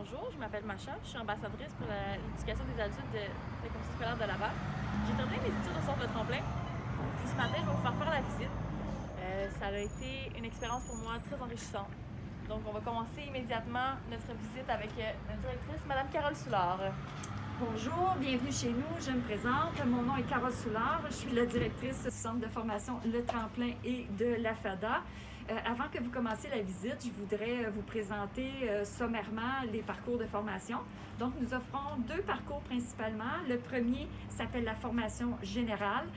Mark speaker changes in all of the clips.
Speaker 1: Bonjour, je m'appelle Macha, je suis ambassadrice pour l'éducation des adultes de la commission scolaire de Laval. J'ai terminé mes études au centre de tremplin, puis ce matin, je vais vous faire la visite. Ça a été une expérience pour moi très enrichissante. Donc, on va commencer immédiatement notre visite avec notre directrice, Mme Carole Soulard.
Speaker 2: Bonjour, bienvenue chez nous. Je me présente. Mon nom est Carole Soulard. Je suis la directrice du centre de formation Le Tremplin et de la FADA. Avant que vous commenciez la visite, je voudrais vous présenter sommairement les parcours de formation. Donc, nous offrons deux parcours principalement. Le premier s'appelle la formation générale.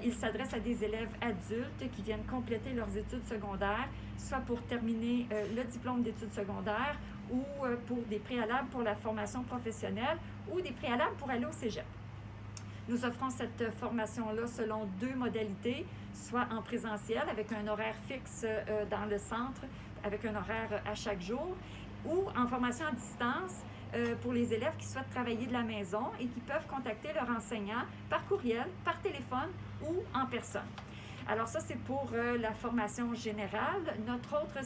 Speaker 2: Il s'adresse à des élèves adultes qui viennent compléter leurs études secondaires, soit pour terminer le diplôme d'études secondaires ou pour des préalables pour la formation professionnelle ou des préalables pour aller au cégep. Nous offrons cette formation-là selon deux modalités, soit en présentiel avec un horaire fixe dans le centre, avec un horaire à chaque jour, ou en formation à distance pour les élèves qui souhaitent travailler de la maison et qui peuvent contacter leur enseignant par courriel, par téléphone ou en personne. Alors ça, c'est pour la formation générale. Notre autre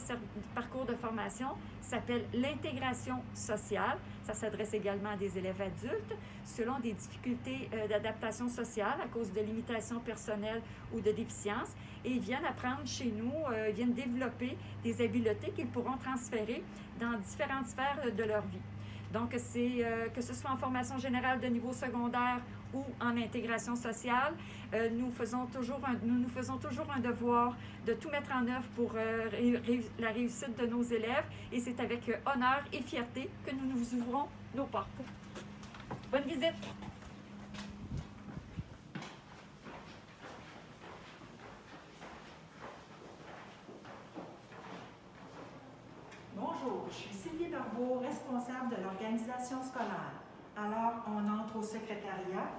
Speaker 2: parcours de formation s'appelle l'intégration sociale. Ça s'adresse également à des élèves adultes selon des difficultés d'adaptation sociale à cause de limitations personnelles ou de déficiences. Et ils viennent apprendre chez nous, ils viennent développer des habiletés qu'ils pourront transférer dans différentes sphères de leur vie. Donc, c'est que ce soit en formation générale de niveau secondaire ou en intégration sociale, nous nous faisons toujours un devoir de tout mettre en œuvre pour la réussite de nos élèves et c'est avec honneur et fierté que nous nous ouvrons nos portes. Bonne visite!
Speaker 3: Bonjour, je suis Sylvie Barbeau, responsable de l'organisation scolaire. Alors, on entre au secrétariat.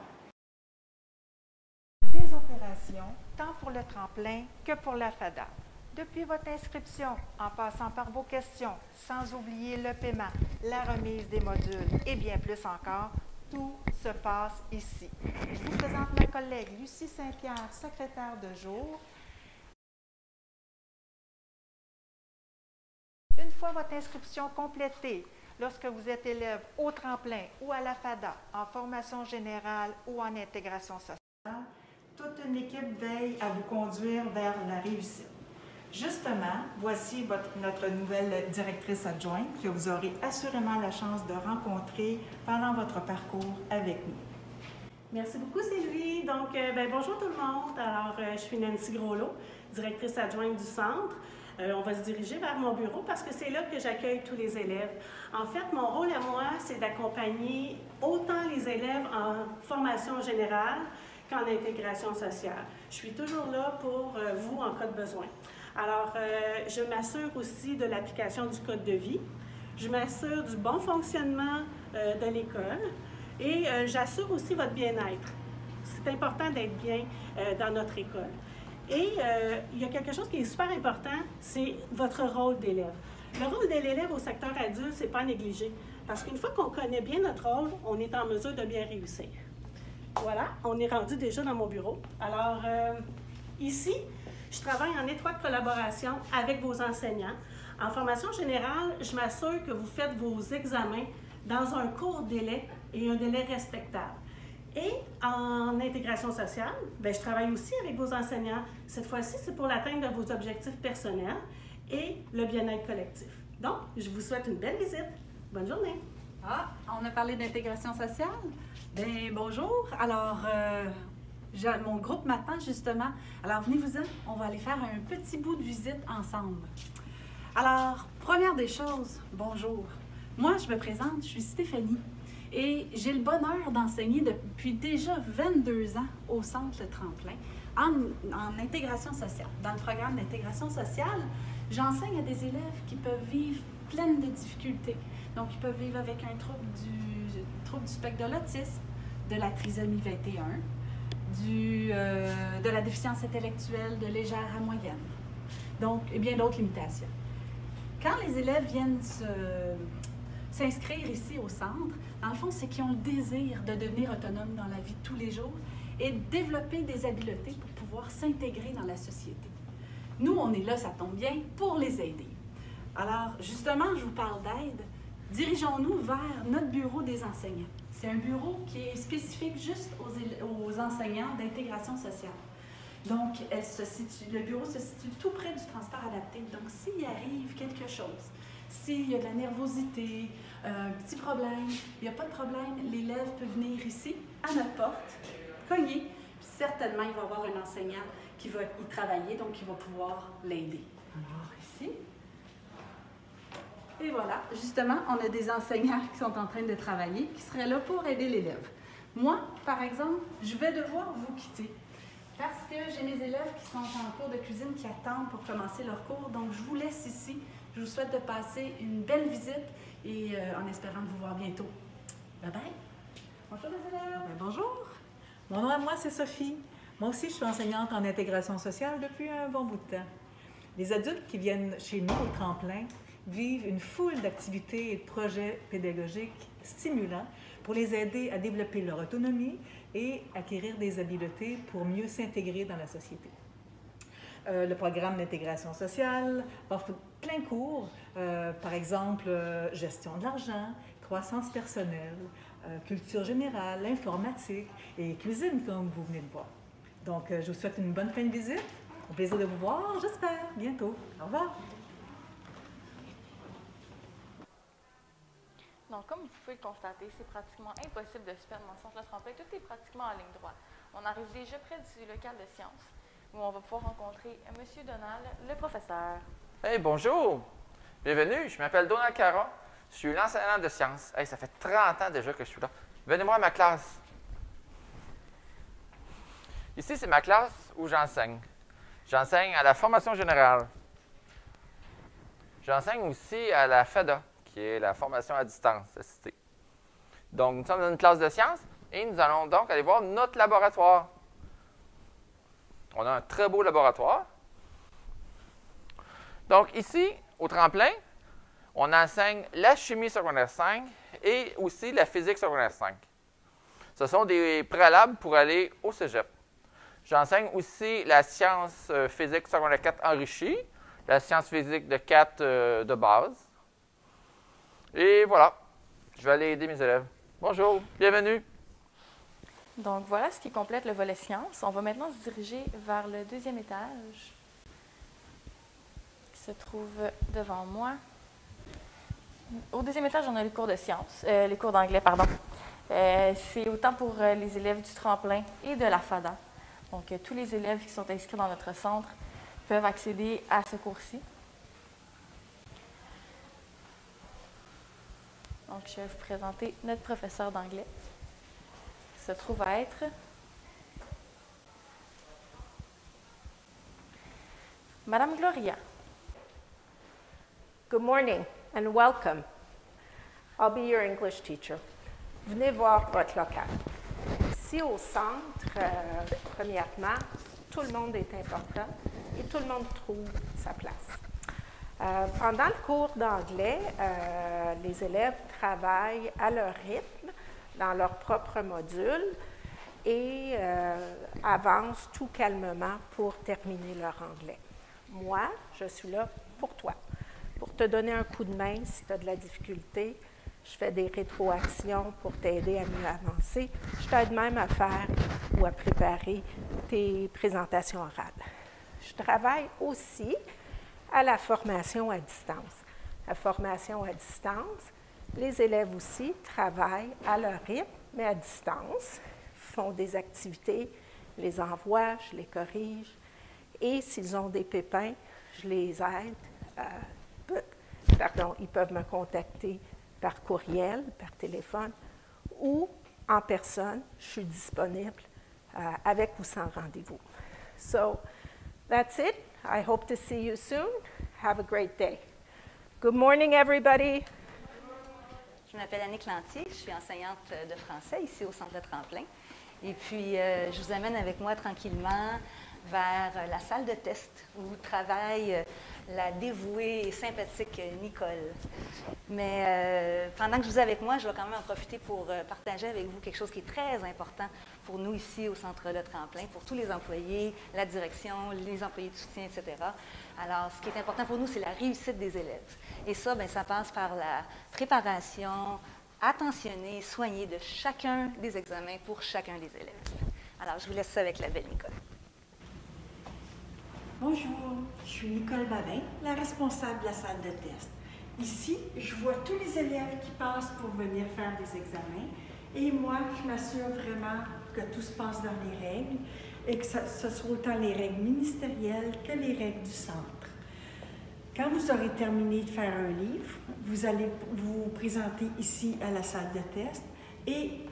Speaker 3: Des opérations, tant pour le tremplin que pour la FADA. Depuis votre inscription, en passant par vos questions, sans oublier le paiement, la remise des modules et bien plus encore, tout se passe ici. Je vous présente ma collègue Lucie Saint-Pierre, secrétaire de jour. Une fois votre inscription complétée, lorsque vous êtes élève au tremplin ou à la FADA, en formation générale ou en intégration sociale, toute une équipe veille à vous conduire vers la réussite. Justement, voici notre nouvelle directrice adjointe que vous aurez assurément la chance de rencontrer pendant votre parcours avec nous.
Speaker 4: Merci beaucoup, Sylvie. Donc, bonjour tout le monde. Alors, je suis Nancy Groslot, directrice adjointe du centre. On va se diriger vers mon bureau parce que c'est là que j'accueille tous les élèves. En fait, mon rôle à moi, c'est d'accompagner autant les élèves en formation générale qu'en intégration sociale. Je suis toujours là pour vous en cas de besoin. Alors, je m'assure aussi de l'application du code de vie. Je m'assure du bon fonctionnement de l'école et j'assure aussi votre bien-être. C'est important d'être bien dans notre école. Et il y a quelque chose qui est super important, c'est votre rôle d'élève. Le rôle de l'élève au secteur adulte, c'est pas à négliger. Parce qu'une fois qu'on connaît bien notre rôle, on est en mesure de bien réussir. Voilà, on est rendu déjà dans mon bureau. Alors, ici, je travaille en étroite collaboration avec vos enseignants. En formation générale, je m'assure que vous faites vos examens dans un court délai et un délai respectable. Et en intégration sociale, je travaille aussi avec vos enseignants. Cette fois-ci, c'est pour l'atteinte de vos objectifs personnels et le bien-être collectif. Donc, je vous souhaite une belle visite. Bonne journée.
Speaker 5: Ah, on a parlé d'intégration sociale? Bien, bonjour. Alors, mon groupe m'attend justement. Alors, venez-vous-en, on va aller faire un petit bout de visite ensemble. Alors, première des choses, bonjour. Moi, je me présente, je suis Stéphanie. Et j'ai le bonheur d'enseigner depuis déjà 22 ans au Centre Le Tremplin en intégration sociale. Dans le programme d'intégration sociale, j'enseigne à des élèves qui peuvent vivre pleines de difficultés. Donc, ils peuvent vivre avec un trouble du spectre de l'autisme, de la trisomie 21, de la déficience intellectuelle de légère à moyenne, donc, et bien d'autres limitations. Quand les élèves viennent s'inscrire ici au centre, dans le fond, c'est qu'ils ont le désir de devenir autonomes dans la vie de tous les jours et de développer des habiletés pour pouvoir s'intégrer dans la société. Nous, on est là, ça tombe bien, pour les aider. Alors, justement, je vous parle d'aide. dirigeons-nous vers notre bureau des enseignants. C'est un bureau qui est spécifique juste aux enseignants d'intégration sociale. Donc, le bureau se situe tout près du transport adapté. Donc, s'il arrive quelque chose, s'il y a de la nervosité, un petit problème, il n'y a pas de problème, l'élève peut venir ici, à notre porte, cogner, puis certainement, il va y avoir un enseignant qui va y travailler, donc il va pouvoir l'aider. Alors, ici. Et voilà, justement, on a des enseignants qui sont en train de travailler, qui seraient là pour aider l'élève. Moi, par exemple, je vais devoir vous quitter parce que j'ai mes élèves qui sont en cours de cuisine qui attendent pour commencer leur cours. Donc, je vous laisse ici. Je vous souhaite de passer une belle visite et en espérant de vous voir bientôt. Bye bye! Bonjour les élèves!
Speaker 6: Bonjour! Mon nom à moi, c'est Sophie. Moi aussi, je suis enseignante en intégration sociale depuis un bon bout de temps. Les adultes qui viennent chez nous au tremplin vivent une foule d'activités et de projets pédagogiques stimulants pour les aider à développer leur autonomie et acquérir des habiletés pour mieux s'intégrer dans la société. Le programme d'intégration sociale offre plein de cours, par exemple gestion de l'argent, croissance personnelle, culture générale, informatique et cuisine, comme vous venez de voir. Donc, je vous souhaite une bonne fin de visite. Au plaisir de vous voir, j'espère, bientôt. Au revoir.
Speaker 1: Donc, comme vous pouvez le constater, c'est pratiquement impossible de se perdre dans le centre Le Tremplin. Tout est pratiquement en ligne droite. On arrive déjà près du local de sciences, où on va pouvoir rencontrer M. Donald, le professeur.
Speaker 7: Hey, bonjour! Bienvenue, je m'appelle Donald Caron. Je suis l'enseignant de sciences. Hey, ça fait 30 ans déjà que je suis là. Venez-moi à ma classe. Ici, c'est ma classe où j'enseigne. J'enseigne à la formation générale. J'enseigne aussi à la FADA, qui est la formation à distance assistée. Donc, nous sommes dans une classe de sciences et nous allons donc aller voir notre laboratoire. On a un très beau laboratoire. Donc, ici, au tremplin, on enseigne la chimie secondaire 5 et aussi la physique secondaire 5. Ce sont des préalables pour aller au cégep. J'enseigne aussi la science physique secondaire 4 enrichie, la science physique de 4 de base. Et voilà, je vais aller aider mes élèves. Bonjour, bienvenue.
Speaker 1: Donc, voilà ce qui complète le volet sciences. On va maintenant se diriger vers le deuxième étage, qui se trouve devant moi. Au deuxième étage, on a les cours de sciences, les cours d'anglais, pardon. C'est autant pour les élèves du tremplin et de la FADA. Donc, tous les élèves qui sont inscrits dans notre centre peuvent accéder à ce cours-ci. Donc, je vais vous présenter notre professeur d'anglais, qui se trouve à être Madame Gloria.
Speaker 8: Good morning and welcome. I'll be your English teacher. Venez voir votre local. Ici au centre, premièrement, tout le monde est important et tout le monde trouve sa place. Pendant le cours d'anglais, les élèves travaillent à leur rythme, dans leur propre module et avancent tout calmement pour terminer leur anglais. Moi, je suis là pour toi, pour te donner un coup de main si tu as de la difficulté. Je fais des rétroactions pour t'aider à mieux avancer. Je t'aide même à faire ou à préparer tes présentations orales. Je travaille aussi à la formation à distance. La formation à distance, les élèves aussi travaillent à leur rythme, mais à distance, font des activités, je les envoie, je les corrige, et s'ils ont des pépins, je les aide. Ils peuvent me contacter par courriel, par téléphone, ou en personne, je suis disponible avec ou sans rendez-vous. So, that's it. I hope to see you soon. Have a great day. Good morning, everybody.
Speaker 9: Je m'appelle Annick Lantier, je suis enseignante de français ici au Centre Le Tremplin. Et puis, je vous amène avec moi tranquillement vers la salle de test où travaille la dévouée et sympathique Nicole. Mais pendant que je vous ai avec moi, je vais quand même en profiter pour partager avec vous quelque chose qui est très important pour nous ici au Centre Le Tremplin, pour tous les employés, la direction, les employés de soutien, etc. Alors, ce qui est important pour nous, c'est la réussite des élèves. Et ça, bien, ça passe par la préparation attentionnée, soignée de chacun des examens pour chacun des élèves. Alors, je vous laisse ça avec la belle Nicole.
Speaker 10: Bonjour, je suis Nicole Babin, la responsable de la salle de test. Ici, je vois tous les élèves qui passent pour venir faire des examens et moi, je m'assure vraiment que tout se passe dans les règles et que ce soit autant les règles ministérielles que les règles du centre. Quand vous aurez terminé de faire un livre, vous allez vous présenter ici à la salle de test et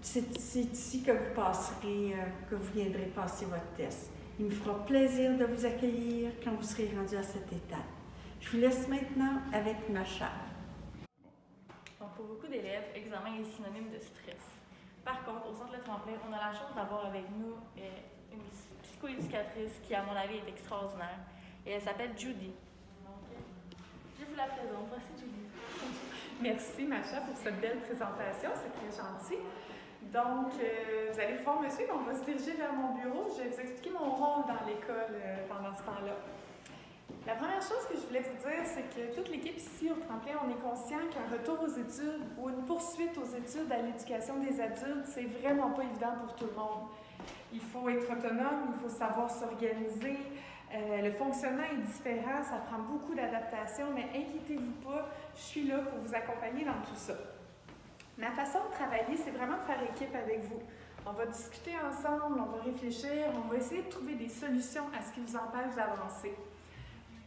Speaker 10: c'est ici que vous passerez, que vous viendrez passer votre test. Il me fera plaisir de vous accueillir quand vous serez rendu à cette étape. Je vous laisse maintenant avec Macha.
Speaker 1: Donc, pour beaucoup d'élèves, examen est synonyme de stress. Par contre, au Centre Le Tremplin, on a la chance d'avoir avec nous une psychoéducatrice qui, à mon avis, est extraordinaire. Et elle s'appelle Judy. Donc, je vous la présente. Voici Judy.
Speaker 11: Merci, Macha, pour cette belle présentation. C'est très gentil. Donc, vous allez pouvoir me suivre. On va se diriger vers mon bureau. Je vais vous expliquer mon rôle dans l'école pendant ce temps-là. La première chose que je voulais vous dire, c'est que toute l'équipe ici au Tremplin, on est conscient qu'un retour aux études ou une poursuite aux études à l'éducation des adultes, c'est vraiment pas évident pour tout le monde. Il faut être autonome, il faut savoir s'organiser. Le fonctionnement est différent, ça prend beaucoup d'adaptation, mais inquiétez-vous pas, je suis là pour vous accompagner dans tout ça. Ma façon de travailler, c'est vraiment de faire équipe avec vous. On va discuter ensemble, on va réfléchir, on va essayer de trouver des solutions à ce qui vous empêche d'avancer.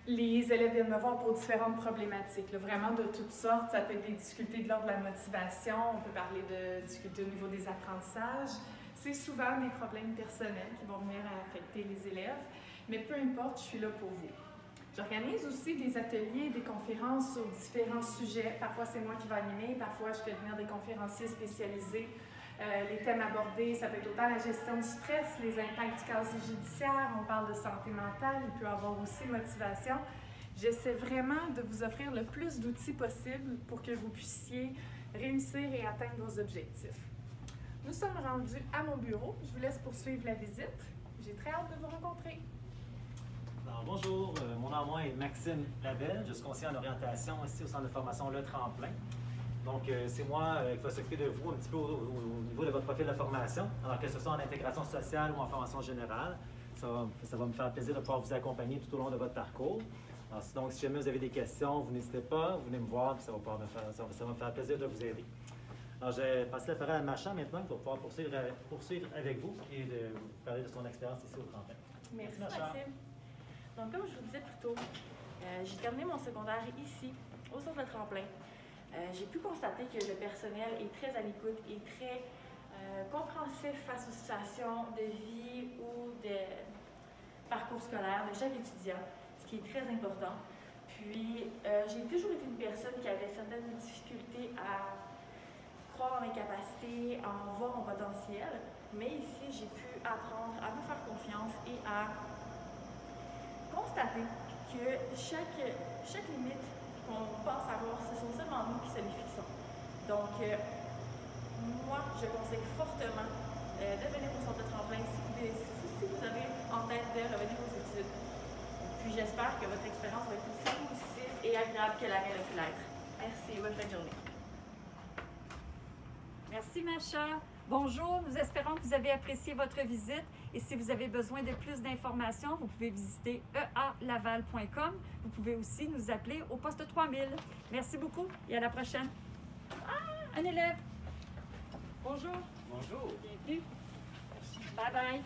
Speaker 11: Les élèves viennent me voir pour différentes problématiques, là, vraiment de toutes sortes. Ça peut être des difficultés de l'ordre de la motivation, on peut parler de difficultés au niveau des apprentissages. C'est souvent des problèmes personnels qui vont venir affecter les élèves, mais peu importe, je suis là pour vous. J'organise aussi des ateliers, des conférences sur différents sujets. Parfois, c'est moi qui vais animer, parfois, je fais venir des conférenciers spécialisés. Les thèmes abordés, ça peut être autant la gestion du stress, les impacts du casier judiciaire, on parle de santé mentale, il peut y avoir aussi motivation. J'essaie vraiment de vous offrir le plus d'outils possible pour que vous puissiez réussir et atteindre vos objectifs. Nous sommes rendus à mon bureau. Je vous laisse poursuivre la visite. J'ai très hâte de vous rencontrer.
Speaker 12: Alors, bonjour, mon nom à moi est Maxime Labelle. Je suis conseiller en orientation ici au Centre de formation Le Tremplin. Donc, c'est moi qui va s'occuper de vous un petit peu au niveau de votre profil de formation. Alors, que ce soit en intégration sociale ou en formation générale, ça va me faire plaisir de pouvoir vous accompagner tout au long de votre parcours. Alors, donc, si jamais vous avez des questions, vous n'hésitez pas, vous venez me voir, puis ça va me faire plaisir de vous aider. Alors, je vais passer la parole à Macha maintenant, qui va pouvoir poursuivre avec vous et de vous parler de son expérience ici au Tremplin.
Speaker 1: Merci Maxime. Donc, comme je vous disais plus tôt, j'ai terminé mon secondaire ici, au Centre Le Tremplin. J'ai pu constater que le personnel est très à l'écoute et très compréhensif face aux situations de vie ou de parcours scolaire de chaque étudiant, ce qui est très important. Puis, j'ai toujours été une personne qui avait certaines difficultés à croire en mes capacités, à en voir mon potentiel, mais ici, j'ai pu apprendre à me faire confiance et à constater que chaque limite qu'on pense avoir, ce sont seulement nous qui se les fixons. Donc, moi, je conseille fortement de venir au Centre de Tremplin si vous avez en tête de revenir aux études. Puis, j'espère que votre expérience va être aussi positive et agréable que la mienne a pu l'être. Merci, bonne fin de journée.
Speaker 2: Merci, Macha. Bonjour, nous espérons que vous avez apprécié votre visite et si vous avez besoin de plus d'informations, vous pouvez visiter ealaval.com. Vous pouvez aussi nous appeler au poste 3000. Merci beaucoup et à la prochaine. Ah, un élève. Bonjour.
Speaker 12: Bonjour.
Speaker 2: Bienvenue. Bye bye.